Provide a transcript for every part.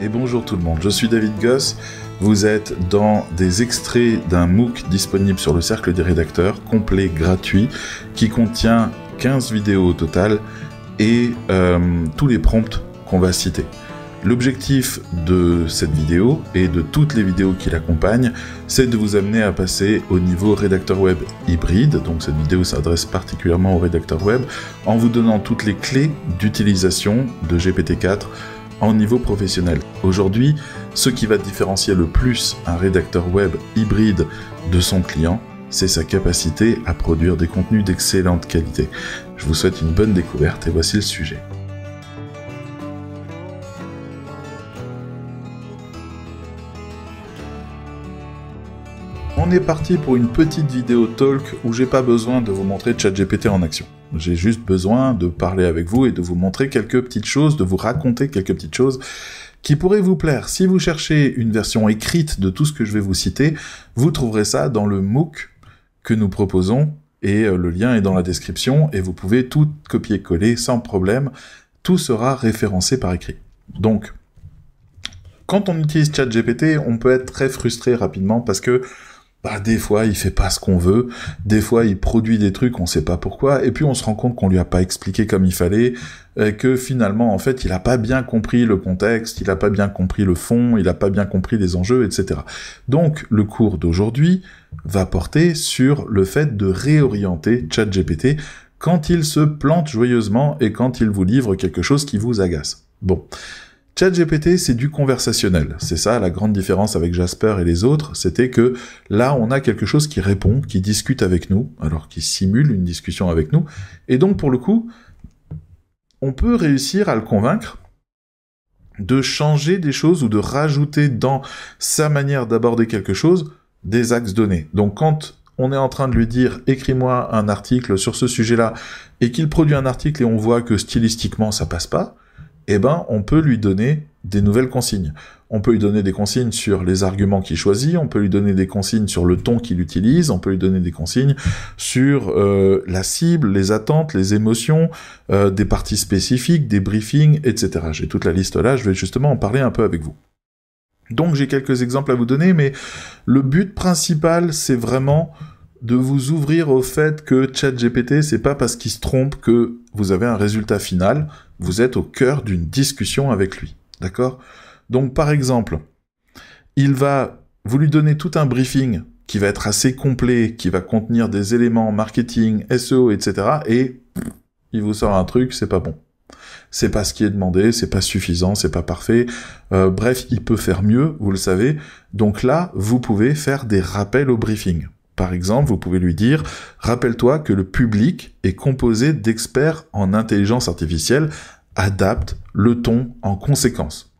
Et bonjour tout le monde, je suis David Goss, vous êtes dans des extraits d'un MOOC disponible sur le Cercle des rédacteurs, complet, gratuit, qui contient 15 vidéos au total et tous les prompts qu'on va citer. L'objectif de cette vidéo et de toutes les vidéos qui l'accompagnent, c'est de vous amener à passer au niveau rédacteur web hybride. Donc cette vidéo s'adresse particulièrement aux rédacteurs web en vous donnant toutes les clés d'utilisation de GPT-4 en niveau professionnel. Aujourd'hui, ce qui va différencier le plus un rédacteur web hybride de son client, c'est sa capacité à produire des contenus d'excellente qualité. Je vous souhaite une bonne découverte et voici le sujet. On est parti pour une petite vidéo talk où j'ai pas besoin de vous montrer ChatGPT en action. J'ai juste besoin de parler avec vous et de vous montrer quelques petites choses, de vous raconter quelques petites choses qui pourraient vous plaire. Si vous cherchez une version écrite de tout ce que je vais vous citer, vous trouverez ça dans le MOOC que nous proposons et le lien est dans la description et vous pouvez tout copier-coller sans problème. Tout sera référencé par écrit. Donc, quand on utilise ChatGPT, on peut être très frustré rapidement parce que des fois, il fait pas ce qu'on veut, des fois, il produit des trucs, on sait pas pourquoi, et puis on se rend compte qu'on lui a pas expliqué comme il fallait, que finalement, en fait, il a pas bien compris le contexte, il a pas bien compris le fond, il a pas bien compris les enjeux, etc. Donc, le cours d'aujourd'hui va porter sur le fait de réorienter ChatGPT quand il se plante joyeusement et quand il vous livre quelque chose qui vous agace. Bon. ChatGPT, c'est du conversationnel. C'est ça, la grande différence avec Jasper et les autres, c'était que là, on a quelque chose qui répond, qui discute avec nous, alors qui simule une discussion avec nous, et donc, pour le coup, on peut réussir à le convaincre de changer des choses ou de rajouter dans sa manière d'aborder quelque chose des axes donnés. Donc, quand on est en train de lui dire « écris-moi un article sur ce sujet-là » et qu'il produit un article et on voit que stylistiquement, ça passe pas, eh ben, on peut lui donner des nouvelles consignes. On peut lui donner des consignes sur les arguments qu'il choisit, on peut lui donner des consignes sur le ton qu'il utilise, on peut lui donner des consignes sur la cible, les attentes, les émotions, des parties spécifiques, des briefings, etc. J'ai toute la liste là, je vais justement en parler un peu avec vous. Donc j'ai quelques exemples à vous donner, mais le but principal, c'est vraiment de vous ouvrir au fait que ChatGPT, c'est pas parce qu'il se trompe que vous avez un résultat final, vous êtes au cœur d'une discussion avec lui, d'accord ? Donc par exemple, vous lui donnez tout un briefing qui va être assez complet, qui va contenir des éléments marketing, SEO, etc. et il vous sort un truc, c'est pas bon. C'est pas ce qui est demandé, c'est pas suffisant, c'est pas parfait. Bref, il peut faire mieux, vous le savez. Donc là, vous pouvez faire des rappels au briefing. Par exemple, vous pouvez lui dire « Rappelle-toi que le public est composé d'experts en intelligence artificielle, adapte le ton en conséquence. »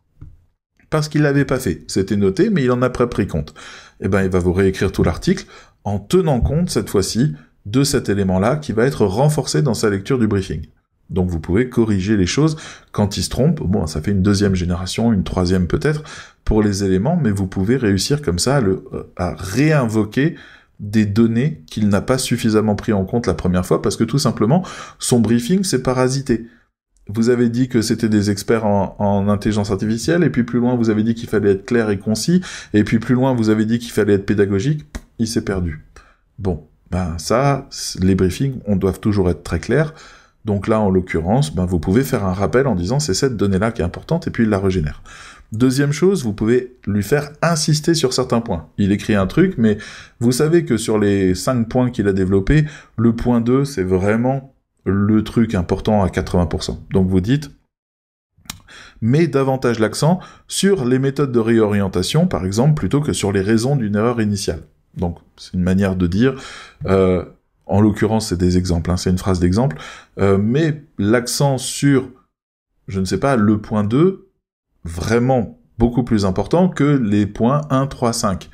Parce qu'il l'avait pas fait. C'était noté, mais il en a pas pris compte. Eh ben, il va vous réécrire tout l'article en tenant compte, cette fois-ci, de cet élément-là qui va être renforcé dans sa lecture du briefing. Donc vous pouvez corriger les choses quand il se trompe. Bon, ça fait une deuxième génération, une troisième peut-être, pour les éléments, mais vous pouvez réussir comme ça à réinvoquer des données qu'il n'a pas suffisamment pris en compte la première fois, parce que tout simplement, son briefing s'est parasité. Vous avez dit que c'était des experts en intelligence artificielle, et puis plus loin, vous avez dit qu'il fallait être clair et concis, et puis plus loin, vous avez dit qu'il fallait être pédagogique, il s'est perdu. Bon, ça, les briefings, on doit toujours être très clairs, donc là, en l'occurrence, vous pouvez faire un rappel en disant « c'est cette donnée-là qui est importante », et puis il la régénère. Deuxième chose, vous pouvez lui faire insister sur certains points. Il écrit un truc, mais vous savez que sur les 5 points qu'il a développés, le point 2, c'est vraiment le truc important à 80%. Donc vous dites, mets davantage l'accent sur les méthodes de réorientation, par exemple, plutôt que sur les raisons d'une erreur initiale. Donc c'est une manière de dire, en l'occurrence c'est des exemples, c'est une phrase d'exemple, mets l'accent sur, je ne sais pas, le point 2, vraiment beaucoup plus important que les points 1, 3, 5.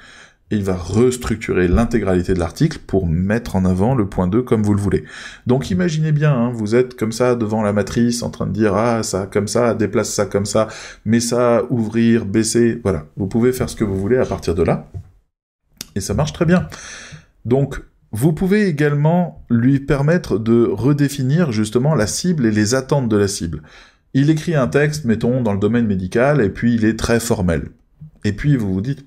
Et il va restructurer l'intégralité de l'article pour mettre en avant le point 2 comme vous le voulez. Donc imaginez bien, vous êtes comme ça devant la matrice en train de dire « Ah, ça comme ça, déplace ça comme ça, mets ça, ouvrir, baisser... » Voilà, vous pouvez faire ce que vous voulez à partir de là. Et ça marche très bien. Donc, vous pouvez également lui permettre de redéfinir justement la cible et les attentes de la cible. Il écrit un texte, mettons, dans le domaine médical, et puis il est très formel. Et puis vous vous dites,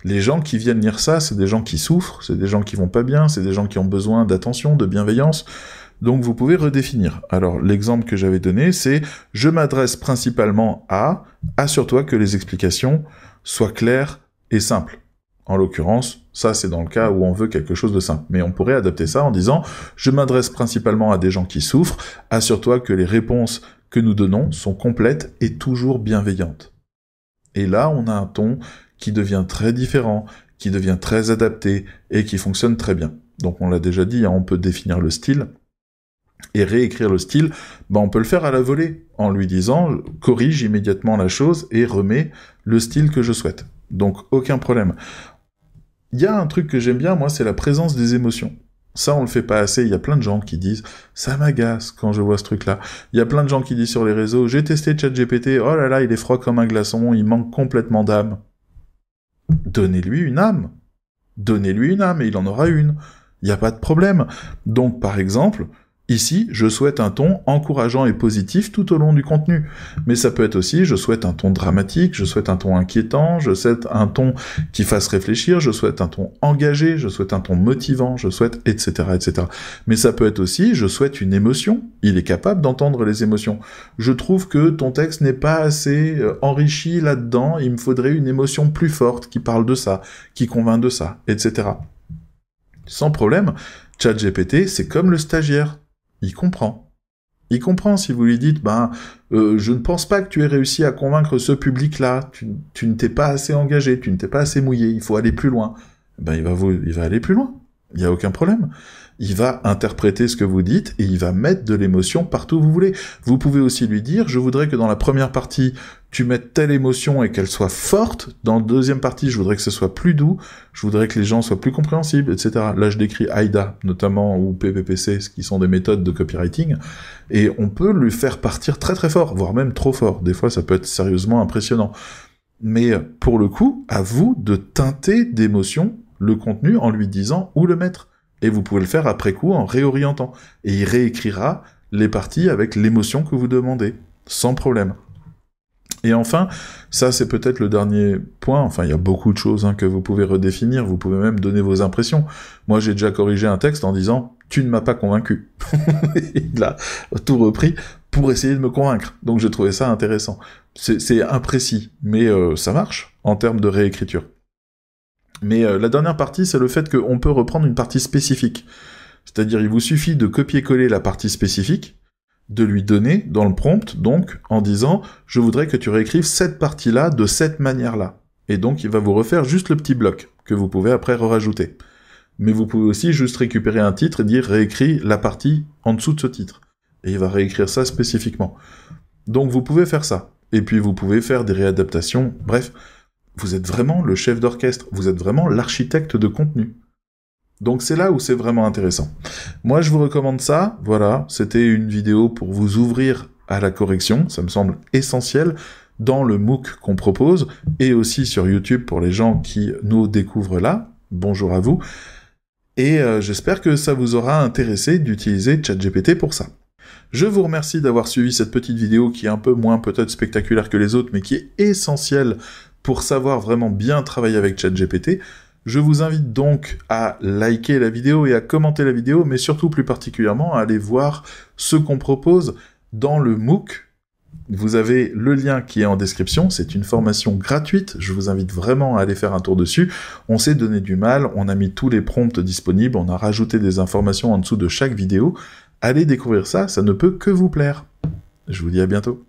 les gens qui viennent lire ça, c'est des gens qui souffrent, c'est des gens qui vont pas bien, c'est des gens qui ont besoin d'attention, de bienveillance, donc vous pouvez redéfinir. Alors l'exemple que j'avais donné, c'est « Je m'adresse principalement à, assure-toi que les explications soient claires et simples ». En l'occurrence, ça c'est dans le cas où on veut quelque chose de simple. Mais on pourrait adapter ça en disant « Je m'adresse principalement à des gens qui souffrent, assure-toi que les réponses que nous donnons sont complètes et toujours bienveillantes ». Et là, on a un ton qui devient très différent, qui devient très adapté et qui fonctionne très bien. Donc on l'a déjà dit, hein, on peut définir le style et réécrire le style. On peut le faire à la volée en lui disant « Corrige immédiatement la chose et remets le style que je souhaite ». Donc aucun problème. Il y a un truc que j'aime bien, moi, c'est la présence des émotions. Ça, on le fait pas assez. Il y a plein de gens qui disent « Ça m'agace quand je vois ce truc-là ». Il y a plein de gens qui disent sur les réseaux « J'ai testé ChatGPT, oh là là, il est froid comme un glaçon, il manque complètement d'âme ». Donnez-lui une âme. Donnez-lui une âme et il en aura une. Il n'y a pas de problème. Donc, par exemple, ici, je souhaite un ton encourageant et positif tout au long du contenu. Mais ça peut être aussi, je souhaite un ton dramatique, je souhaite un ton inquiétant, je souhaite un ton qui fasse réfléchir, je souhaite un ton engagé, je souhaite un ton motivant, je souhaite, etc., etc. Mais ça peut être aussi, je souhaite une émotion. Il est capable d'entendre les émotions. Je trouve que ton texte n'est pas assez enrichi là-dedans, il me faudrait une émotion plus forte qui parle de ça, qui convainc de ça, etc. Sans problème, ChatGPT, c'est comme le stagiaire. Il comprend. Il comprend si vous lui dites, je ne pense pas que tu aies réussi à convaincre ce public-là, tu ne t'es pas assez engagé, tu ne t'es pas assez mouillé, il faut aller plus loin. Il va aller plus loin. Il n'y a aucun problème. Il va interpréter ce que vous dites et il va mettre de l'émotion partout où vous voulez. Vous pouvez aussi lui dire, je voudrais que dans la première partie, tu mettes telle émotion et qu'elle soit forte. Dans la deuxième partie, je voudrais que ce soit plus doux. Je voudrais que les gens soient plus compréhensibles, etc. Là, je décris AIDA, notamment, ou PPPC, ce qui sont des méthodes de copywriting. Et on peut lui faire partir très très fort, voire même trop fort. Des fois, ça peut être sérieusement impressionnant. Mais pour le coup, à vous de teinter d'émotion le contenu en lui disant où le mettre. Et vous pouvez le faire après coup en réorientant. Et il réécrira les parties avec l'émotion que vous demandez, sans problème. Et enfin, ça c'est peut-être le dernier point, enfin il y a beaucoup de choses que vous pouvez redéfinir, vous pouvez même donner vos impressions. Moi j'ai déjà corrigé un texte en disant « tu ne m'as pas convaincu ». Il a tout repris pour essayer de me convaincre. Donc j'ai trouvé ça intéressant. C'est imprécis, mais ça marche en termes de réécriture. Mais la dernière partie, c'est le fait qu'on peut reprendre une partie spécifique. C'est-à-dire, il vous suffit de copier-coller la partie spécifique, de lui donner dans le prompt, donc, en disant « je voudrais que tu réécrives cette partie-là de cette manière-là ». Et donc, il va vous refaire juste le petit bloc, que vous pouvez après rajouter. Mais vous pouvez aussi juste récupérer un titre et dire « réécris la partie en dessous de ce titre ». Et il va réécrire ça spécifiquement. Donc, vous pouvez faire ça. Et puis, vous pouvez faire des réadaptations, bref. Vous êtes vraiment le chef d'orchestre, vous êtes vraiment l'architecte de contenu. Donc c'est là où c'est vraiment intéressant. Moi je vous recommande ça, voilà, c'était une vidéo pour vous ouvrir à la correction, ça me semble essentiel dans le MOOC qu'on propose, et aussi sur YouTube pour les gens qui nous découvrent là, bonjour à vous, et j'espère que ça vous aura intéressé d'utiliser ChatGPT pour ça. Je vous remercie d'avoir suivi cette petite vidéo qui est un peu moins peut-être spectaculaire que les autres, mais qui est essentielle pour savoir vraiment bien travailler avec ChatGPT. Je vous invite donc à liker la vidéo et à commenter la vidéo, mais surtout plus particulièrement à aller voir ce qu'on propose dans le MOOC. Vous avez le lien qui est en description, c'est une formation gratuite, je vous invite vraiment à aller faire un tour dessus. On s'est donné du mal, on a mis tous les prompts disponibles, on a rajouté des informations en dessous de chaque vidéo. Allez découvrir ça, ça ne peut que vous plaire. Je vous dis à bientôt.